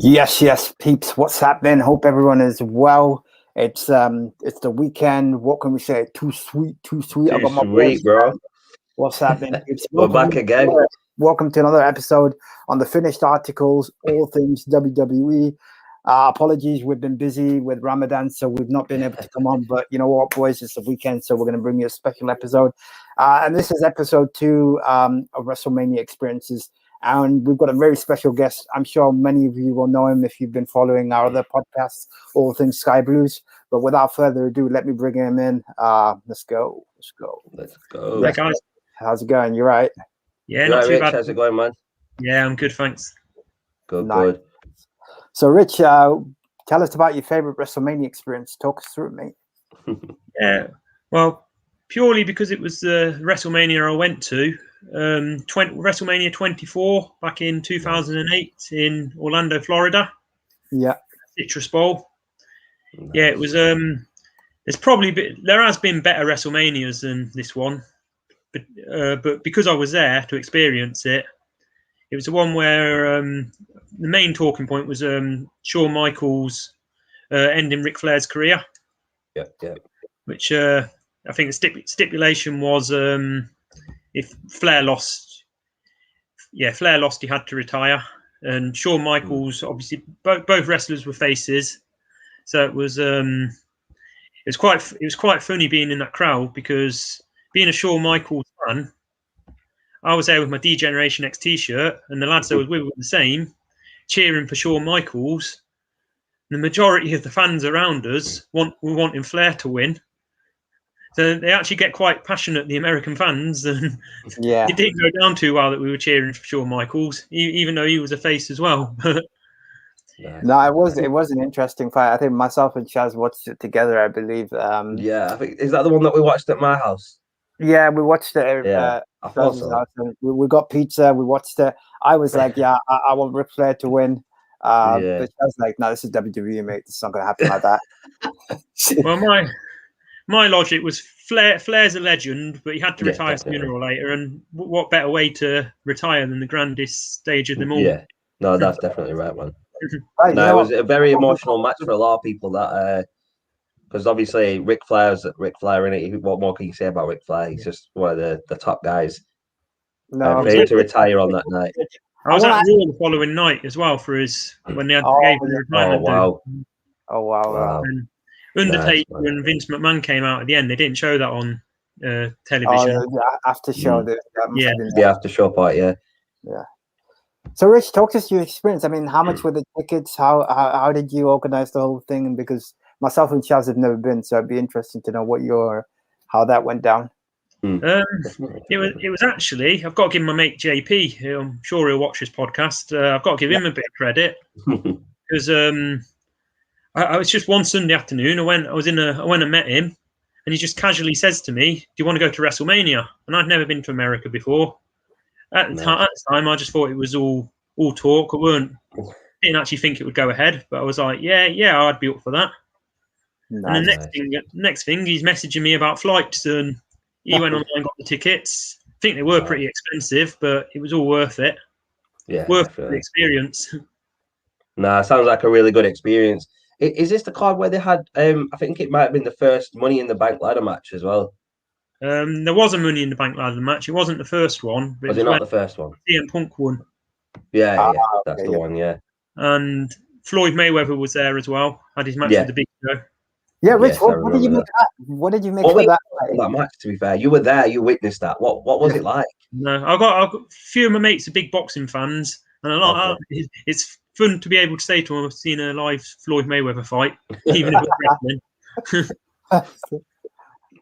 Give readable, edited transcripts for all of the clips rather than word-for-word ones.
Yes, peeps. What's happening? Hope everyone is well. It's the weekend. What can we say? Too sweet. I got my sweet, bro. What's happening, peeps? We're back again. Welcome to another episode on the Finished Articles, all things WWE. Apologies, we've been busy with Ramadan, so we've not been able to come on. But you know what, boys? It's the weekend, so we're going to bring you a special episode. And this is episode 2 of WrestleMania Experiences. And we've got a very special guest. I'm sure many of you will know him if you've been following our other podcasts, All Things Sky Blues. But without further ado, let me bring him in. Let's go. Hi, guys. How's it going? You right? Yeah, You not right, too Rich? bad. How's it going, man? Yeah, I'm good, thanks. Good. So, Rich, tell us about your favorite WrestleMania experience. Talk us through it, mate. Yeah, well, purely because it was the WrestleMania I went to, WrestleMania 24 back in 2008 in Orlando, Florida. Yeah. Citrus Bowl. Nice. Yeah, it was. There has been better WrestleManias than this one, but because I was there to experience it, it was the one where the main talking point was Shawn Michaels ending Ric Flair's career. Yeah. Which I think the stipulation was if Flair lost, he had to retire. And Shawn Michaels, obviously, both wrestlers were faces, so it was quite funny being in that crowd because being a Shawn Michaels fan, I was there with my D-Generation X T-shirt, and the lads I was with were the same, cheering for Shawn Michaels. The majority of the fans around us were wanting Flair to win. So they actually get quite passionate, the American fans, and it didn't go down too well that we were cheering for Shawn Michaels, even though he was a face as well. No, it was an interesting fight. I think myself and Chaz watched it together, I believe. Yeah, I think is that the one that we watched at my house? Yeah, we watched it. I thought so. We got pizza. We watched it. I was like, I want Ric Flair to win. But Chaz like, no, this is WWE, mate. This is not going to happen like that. Well, my logic was Flair's a legend, but he had to retire sooner or later. And what better way to retire than the grandest stage of them all? Yeah, no, that's definitely right, man. Right, No, it was a very emotional match for a lot of people. That because obviously Ric Flair's Ric Flair, innit? What more can you say about Ric Flair? He's just one of the top guys. No, for him to retire on that night. I was at Raw the following night as well for his when they had gave him the retirement. Oh wow! And Undertaker and Vince McMahon came out at the end. They didn't show that on television. After show, the after show part, yeah. So, Rich, talk us your experience. I mean, how much were the tickets? How did you organize the whole thing? And because myself and Chaz have never been, so it'd be interesting to know how that went down. It was actually, I've got to give my mate JP, who I'm sure he'll watch this podcast. I've got to give him a bit of credit because I was just one Sunday afternoon. I went and met him, and he just casually says to me, "Do you want to go to WrestleMania?" And I'd never been to America before. At the time, I just thought it was all talk. Didn't actually think it would go ahead, but I was like, yeah, I'd be up for that. Nice. And the next thing, he's messaging me about flights, and he went online and got the tickets. I think they were pretty expensive, but it was all worth it. Yeah, worth the experience. Nah, sounds like a really good experience. Is this the card where they had? I think it might have been the first Money in the Bank ladder match as well. There was a Money in the Bank ladder match. It wasn't the first one. But was it not the first one? CM Punk won. Yeah, that's the one. Yeah. And Floyd Mayweather was there as well. Had his match with the Big Show. Yeah, Rich. What did you make? What did you make of that? That match, to be fair, you were there. You witnessed that. What was it like? No, I've got a few of my mates are big boxing fans, and it's fun to be able to say to them, "I've seen a live Floyd Mayweather fight, even if it's wrestling."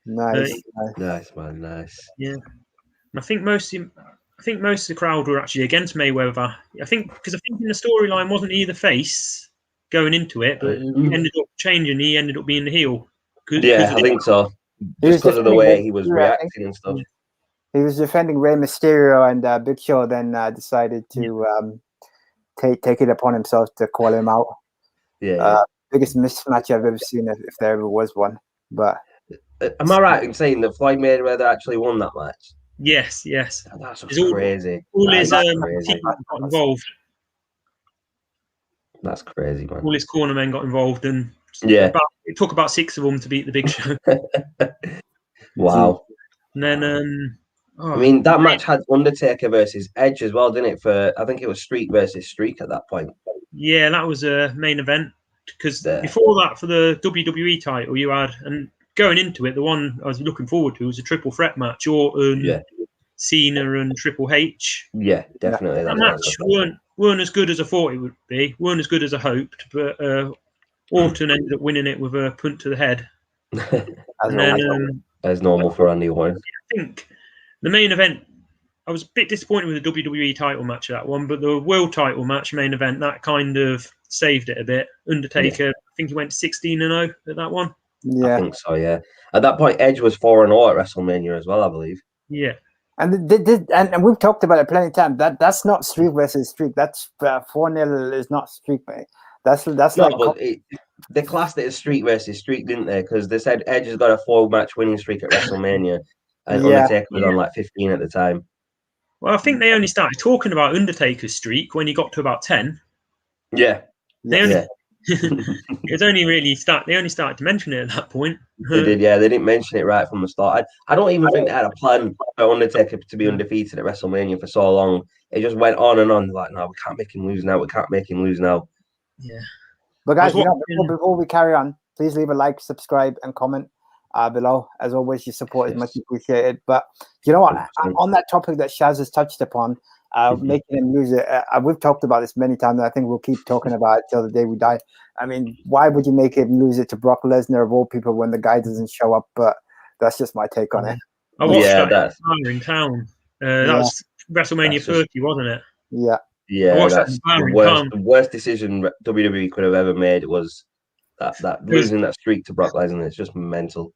Nice, man. Nice. Yeah, and I think most of the crowd were actually against Mayweather. I think in the storyline wasn't he the face going into it, but he ended up changing. He ended up being the heel. I think so. Just because of the way he was reacting and stuff. He was defending Rey Mysterio, and Big Show then decided to take it upon himself to call him out. Biggest mismatch I've ever seen, if there ever was one. But am I right in saying that Floyd Mayweather actually won that match? Yes. That's crazy. All his team got involved. That's crazy, man. All his cornermen got involved, and Yeah. it took about 6 of them to beat the Big Show. Wow. And then, I mean, that match had Undertaker versus Edge as well, didn't it? For I think it was Streak versus Streak at that point. Yeah, that was a main event. Because before that, for the WWE title, you had, and going into it, the one I was looking forward to was a triple threat match: Orton, Cena, and Triple H. Yeah, definitely. That match weren't as good as I thought it would be. Weren't as good as I hoped, but Orton ended up winning it with a punt to the head. And then, as normal for Randy Orton. I think the main event, I was a bit disappointed with the WWE title match, that one, but the world title match main event, that kind of saved it a bit. Undertaker, I think he went 16-0 at that one. Yeah, I think so. Yeah, at that point, Edge was 4-0 at WrestleMania as well, I believe. Yeah, and we've talked about it plenty of times. That's not streak versus streak. That's 4-0 is not streak, mate. That's they classed it as streak versus streak, didn't they? Because they said Edge has got a 4-match winning streak at WrestleMania, and Undertaker was on like 15 at the time. Well, I think they only started talking about Undertaker's streak when he got to about 10. Yeah. It only really they only started to mention it at that point. They did, yeah. They didn't mention it right from the start. I don't even think they had a plan for Undertaker to be undefeated at WrestleMania for so long. It just went on and on. Like, no, we can't make him lose now. We can't make him lose now. Yeah. But guys, before we carry on, please leave a like, subscribe, and comment below. As always, your support is much appreciated. But you know what? On that topic that Shaz has touched upon, making him lose it, we've talked about this many times. And I think we'll keep talking about it till the day we die. I mean, why would you make him lose it to Brock Lesnar of all people when the guy doesn't show up? But that's just my take on it. I watched that in town. That was WrestleMania 30, wasn't it? Yeah. Yeah, that's the worst decision WWE could have ever made was that losing that streak to Brock Lesnar. It's just mental.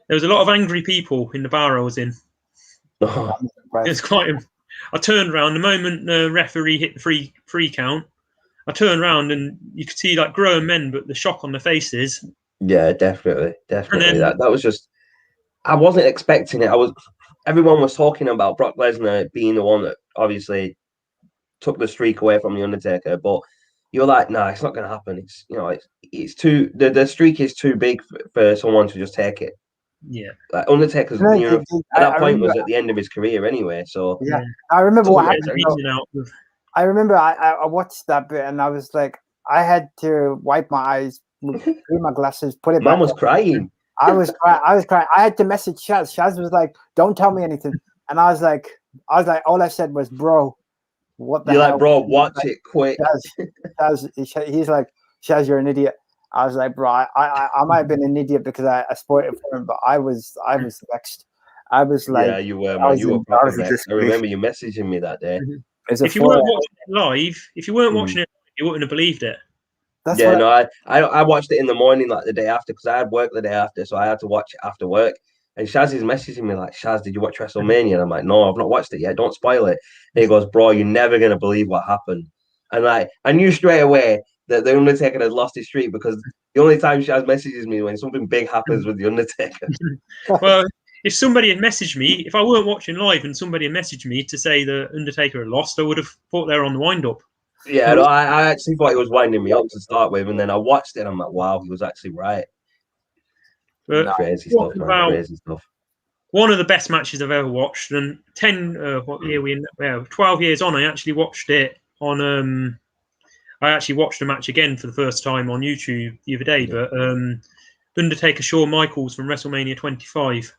There was a lot of angry people in the bar I was in. Oh. It was quite. I turned around the moment the referee hit the free count. I turned around and you could see like grown men, but the shock on their faces. Yeah, definitely. Then, that was just. I wasn't expecting it. Everyone was talking about Brock Lesnar being the one that obviously took the streak away from the Undertaker, but you're like, nah, it's not going to happen. It's too the streak is too big for someone to just take it. Yeah, like Undertaker's at that point was at the end of his career anyway. So yeah, I remember what happened. I remember I watched that bit and I was like, I had to wipe my eyes, clean my glasses, put it. Man was crying. I was crying. I had to message Shaz. Shaz was like, "Don't tell me anything," and I was like, all I said was, "Bro, what the hell?" You're like, "Bro, watch it quick." Shaz, he's like, "Shaz, you're an idiot." I was like, "Bro, I might have been an idiot because I spoiled it for him, but I was vexed. I was like, yeah, you were, man. You were proper vexed. I remember you messaging me that day. If you weren't watching it live, you wouldn't have believed it. I watched it in the morning, like the day after, because I had work the day after, so I had to watch it after work. And Shaz is messaging me like, "Shaz, did you watch WrestleMania?" And I'm like, "No, I've not watched it yet. Don't spoil it." And he goes, "Bro, you're never gonna believe what happened." And like, I knew straight away that the Undertaker had lost his streak because the only time Shaz messages me when something big happens with the Undertaker. Well, if somebody had messaged me, if I weren't watching live and somebody had messaged me to say the Undertaker had lost, I would have thought they were on the wind up. Yeah, no, I actually thought he was winding me up to start with, and then I watched it and I'm like, wow, he was actually right. But crazy stuff, man. Crazy stuff. One of the best matches I've ever watched, and 12 years on, I actually watched it on. I actually watched the match again for the first time on YouTube the other day. But Undertaker Shawn Michaels from WrestleMania 25.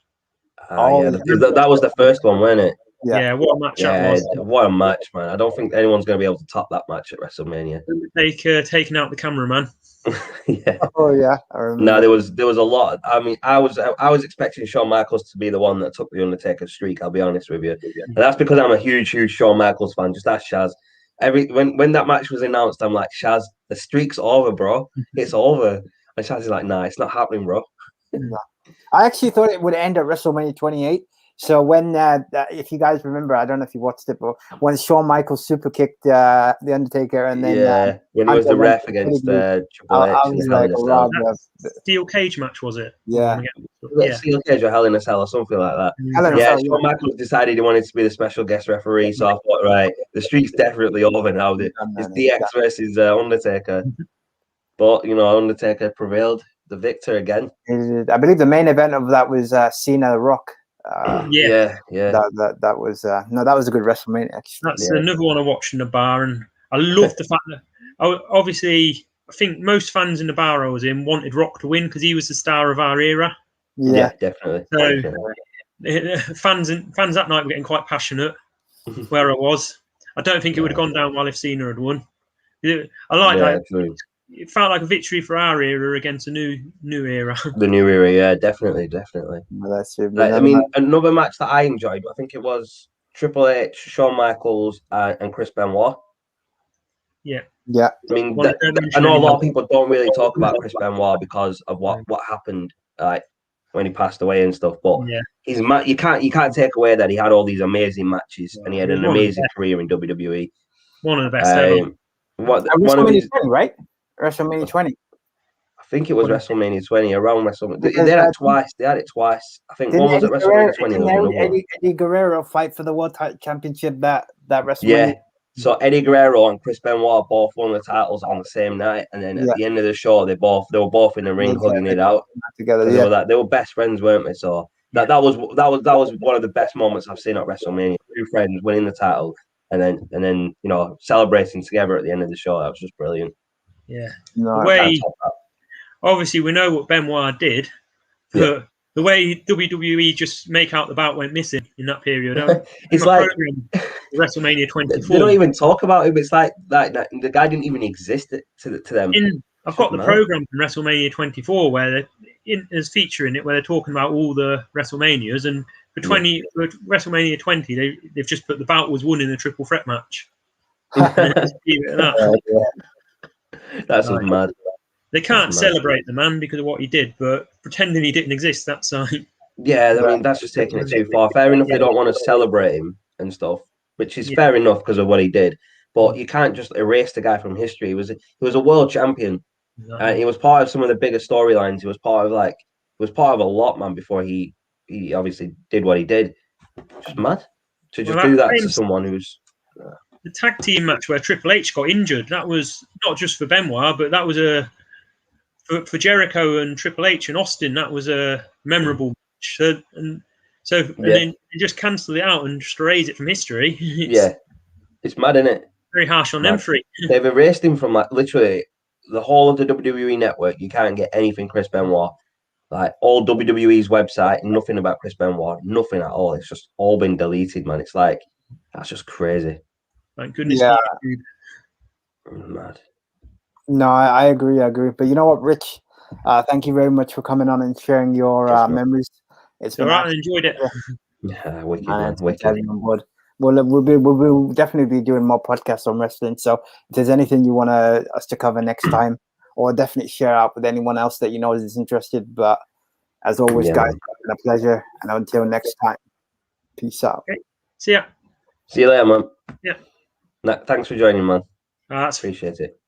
That was the first one, wasn't it? Yeah, what a match that was. What a match, man. I don't think anyone's going to be able to top that match at WrestleMania. Undertaker taking out the cameraman. Yeah. Oh, yeah. I remember. No, there was a lot. I mean, I was expecting Shawn Michaels to be the one that took the Undertaker's streak, I'll be honest with you. And that's because I'm a huge Shawn Michaels fan. Just ask Shaz. When that match was announced, I'm like, Shaz, the streak's over, bro. It's over. And Shaz is like, nah, it's not happening, bro. No. I actually thought it would end at WrestleMania 28. So when, if you guys remember, I don't know if you watched it, but when Shawn Michaels super kicked the Undertaker, and then when he was the ref against Triple H I in was Hell like, in a Cell. Steel cage match, was it? Yeah. Steel cage or Hell in a Cell or something like that. Shawn Michaels decided he wanted to be the special guest referee, so I thought, right, the streak's definitely over now. It's DX versus Undertaker. But, Undertaker prevailed, the victor again. I believe the main event of that was Cena Rock. Yeah. That was that was a good WrestleMania. Actually. That's another one I watched in the bar, and I love the fact that obviously I think most fans in the bar I was in wanted Rock to win because he was the star of our era. Yeah, definitely. So fans that night were getting quite passionate. Where I was, I don't think it would have gone down well if Cena had won. I like that. Absolutely. It felt like a victory for our era against a new era. The new era, yeah, definitely. Well, that's it. I mean, another match that I enjoyed, I think it was Triple H, Shawn Michaels, and Chris Benoit. Yeah. I mean, I know a lot of people don't really talk about Chris Benoit because of what happened, when he passed away and stuff. But he's you can't take away that he had all these amazing matches and he had an amazing career in WWE. One of the best ever. WrestleMania 20, right? WrestleMania 20. I think it was WrestleMania 20, around WrestleMania. They had it twice. I think one was at WrestleMania 20 and another one. Eddie Guerrero fight for the World Championship that WrestleMania. Yeah. So Eddie Guerrero and Chris Benoit both won the titles on the same night, and then at the end of the show, they were both in the ring hugging it out together. They were best friends, weren't they? So that was one of the best moments I've seen at WrestleMania. Two friends winning the title, and then celebrating together at the end of the show. That was just brilliant. Yeah. Obviously, we know what Benoit did, but the way WWE just make out the bout went missing in that period. It's like WrestleMania 24. They don't even talk about him. It's like the guy didn't even exist to them. I've got the program from WrestleMania 24 where there's featuring it where they're talking about all the WrestleManias, and for WrestleMania 20, they've just put the bout was won in a triple threat match. That's just mad. They can't celebrate the man because of what he did, but pretending he didn't exist, that's yeah, I mean, that's just taking it too far. Fair enough, they don't want to celebrate him and stuff, which is fair enough because of what he did. But you can't just erase the guy from history. He was a world champion. He was part of some of the bigger storylines. He was part of a lot, man, before he obviously did what he did. Just mad to just do that to someone who's. The tag team match where Triple H got injured, that was not just for Benoit, but that was for Jericho and Triple H and Austin, that was a memorable match. And then they just cancel it out and just erase it from history. It's mad, isn't it? Very harsh on them three. They've erased him from literally the whole of the WWE network. You can't get anything Chris Benoit. Like all WWE's website, nothing about Chris Benoit, nothing at all. It's just all been deleted, man. It's like that's just crazy. Thank goodness. Mad. No, I agree. But you know what, Rich? Thank you very much for coming on and sharing your memories. It's all right. I enjoyed it. Yeah, wicked, man. Wicked. We'll definitely be doing more podcasts on wrestling. So if there's anything you want us to cover next time, or definitely share out with anyone else that you know is interested. But as always, guys, it's been a pleasure. And until next time, peace out. Okay. See ya. See you later, man. Yeah. Thanks for joining, man. That's appreciate it.